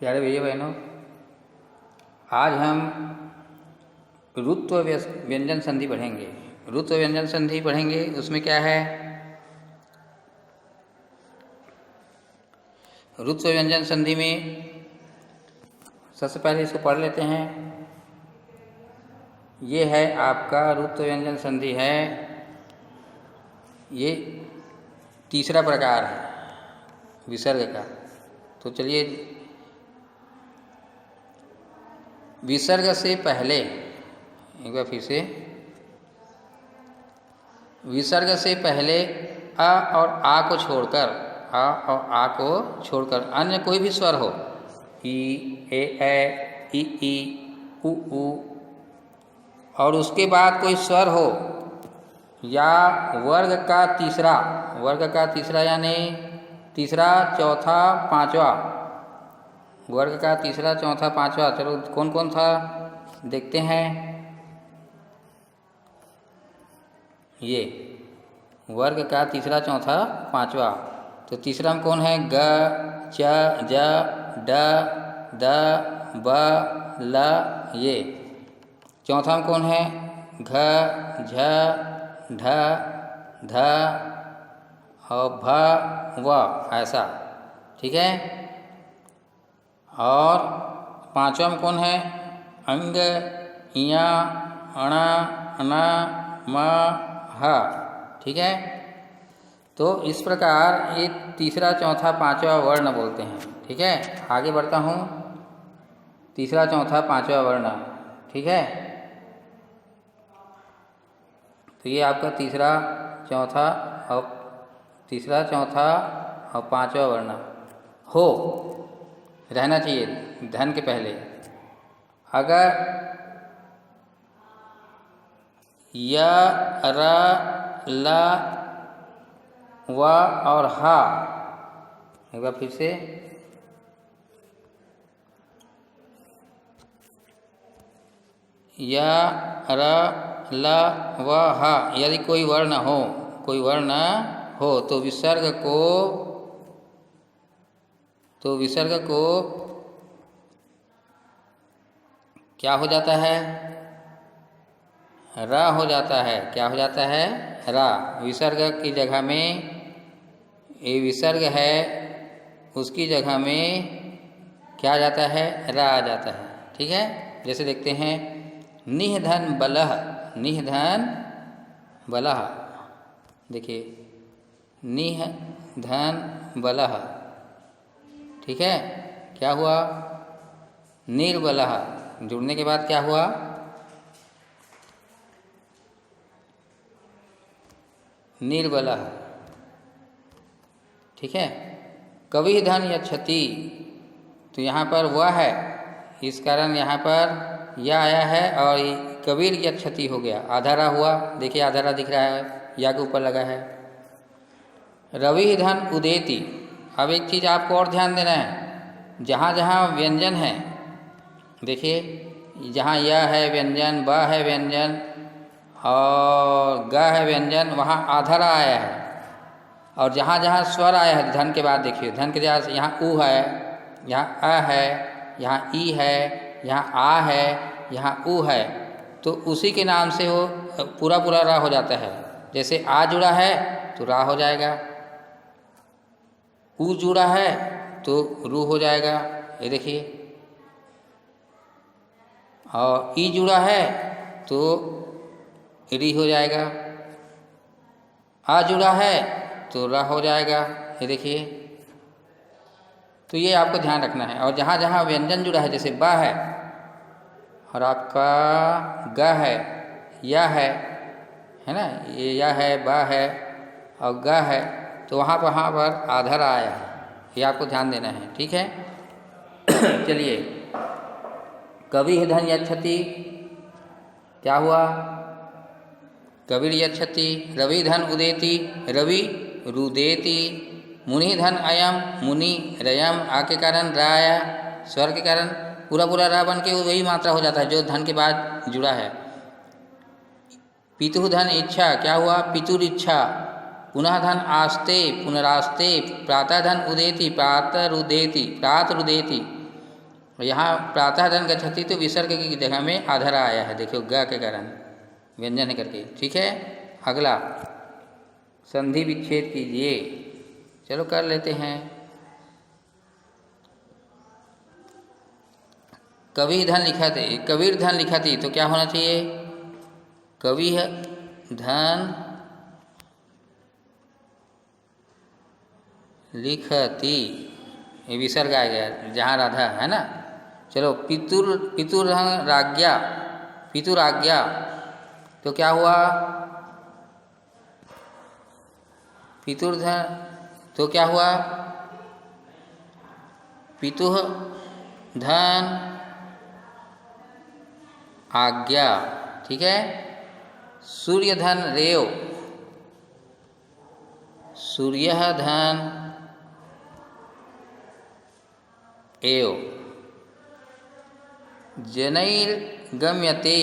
प्यारे भैया बहनों, आज हम रुत्व व्यंजन संधि पढ़ेंगे। रुत्व व्यंजन संधि पढ़ेंगे, उसमें क्या है? रुत्व व्यंजन संधि में सबसे पहले इसको पढ़ लेते हैं। ये है आपका रुत्व व्यंजन संधि है, ये तीसरा प्रकार है विसर्ग का। तो चलिए, विसर्ग से पहले एक बार फिर से, विसर्ग से पहले अ और आ को छोड़कर, आ और आ को छोड़कर अन्य कोई भी स्वर हो, ई, ए, ई, उ, और उसके बाद कोई स्वर हो या वर्ग का तीसरा यानी तीसरा, चौथा, पांचवा, वर्ग का तीसरा, चौथा, पांचवा, चलो कौन कौन था देखते हैं। ये वर्ग का तीसरा, चौथा, पांचवा। तो तीसरा में कौन है? ग, च, ज, ड, द, ब, ल, ये। चौथा में कौन है? घ, झ, ढ, ध और भ, व, ऐसा। ठीक है। और पांचवा में कौन है? अंग, इया, अण, अन, म, ह। ठीक है। तो इस प्रकार ये तीसरा, चौथा, पांचवा वर्ण बोलते हैं। ठीक है। आगे बढ़ता हूँ। तीसरा, चौथा, पांचवा वर्ण। ठीक है। तो ये आपका तीसरा, चौथा और पांचवा वर्ण हो रहना चाहिए धन के पहले। अगर य, र, ल, व और ह, एक बार फिर से, य, र, ल, व, ह, यदि कोई वर्ण हो तो विसर्ग को क्या हो जाता है? रा हो जाता है। क्या हो जाता है? रा। विसर्ग की जगह में, ये विसर्ग है, उसकी जगह में क्या आ जाता है? रा आ जाता है। ठीक है। जैसे देखते हैं, निह धन बलह, निह धन बलह। देखिए, निह धन बलह। ठीक है। क्या हुआ? निर्बलह। जुड़ने के बाद क्या हुआ? निर्बलह। ठीक है। कवि धन यच्छति, तो यहाँ पर वह है, इस कारण यहाँ पर यह आया है और कबीर यच्छति हो गया, आधारा हुआ। देखिए आधारा दिख रहा है, या के ऊपर लगा है। रवि धन उदेति। अब एक चीज आपको और ध्यान देना है, जहाँ जहाँ व्यंजन है, देखिए जहाँ यह है व्यंजन, ब है व्यंजन और ग है व्यंजन, वहाँ आधारा आया है। और जहाँ जहाँ स्वर आया है धन के बाद, देखिए धन के बाद यहाँ उ है, यहाँ अ है, यहाँ ई है, यहाँ आ है, यहाँ उ है, तो उसी के नाम से वो पूरा पूरा रा हो जाता है। जैसे आ जुड़ा है तो रा हो जाएगा, उ जुड़ा है तो रू हो जाएगा, ये देखिए। और ई जुड़ा है तो री हो जाएगा, आ जुड़ा है तो रा हो जाएगा, ये देखिए। तो ये आपको ध्यान रखना है। और जहाँ जहाँ व्यंजन जुड़ा है, जैसे ब है और आपका ग है, या है ना, ये या है, ब है और ग है, तो वहाँ पर आधार आया है, ये आपको ध्यान देना है। ठीक है। चलिए, कवि धन यच्छति, क्या हुआ? कबीर यच्छति। रवि धन उदेति, रवि रुदेति। मुनि धन अयम, मुनि रयम, आ के कारण रा आया, स्वर के कारण पूरा पूरा रा बन के वही मात्रा हो जाता है जो धन के बाद जुड़ा है। पितु धन इच्छा, क्या हुआ? पितुर इच्छा। पुनः धन आस्ते, पुनरास्ते। प्रातः धन उदेति, प्रातरुदेति, प्रातरुदेति। यहाँ प्रातः धन गच्छति तो विसर्ग की जगह में आधरा आया है, देखियो ग के कारण व्यंजन है करके। ठीक है, अगला संधि विच्छेद कीजिए। चलो कर लेते हैं। कवि धन लिखा थे, कबीर धन लिखा थी तो क्या होना चाहिए? कवि धन लिखती, ये विसर्ग आ गया जहाँ राधा है ना। चलो पितुर राज्ञा, पितुराज्ञा तो क्या हुआ? पितुर्धन तो क्या हुआ? पितुः धन आज्ञा। ठीक है, सूर्य धन रेव, सूर्य धन एव, जनैर्गम्यते,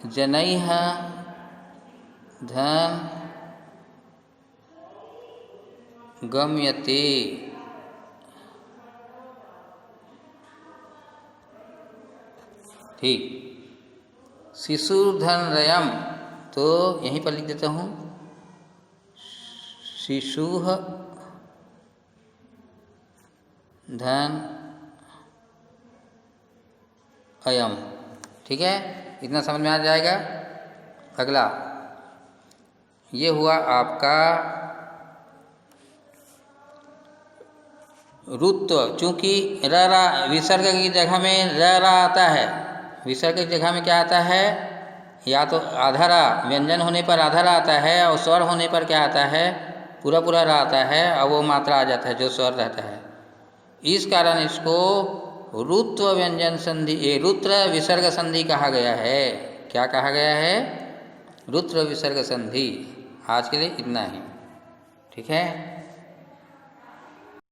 जनैः धन गम्यते। ठीक, शिशुर्धन रयम तो यहीं पर लिख देता हूँ, शिशुः धन अयम। ठीक है, इतना समझ में आ जाएगा। अगला ये हुआ आपका रुत्व। चूंकि रा विसर्ग की जगह में रा आता है, विसर्ग की जगह में क्या आता है? या तो आधा व्यंजन होने पर आधा आता है, और स्वर होने पर क्या आता है? पूरा पूरा रा आता है, और वो मात्रा आ जाता है जो स्वर रहता है। इस कारण इसको रुत्व व्यंजन संधि, रुद्र विसर्ग संधि कहा गया है। क्या कहा गया है? रुद्र विसर्ग संधि। आज के लिए इतना ही। ठीक है।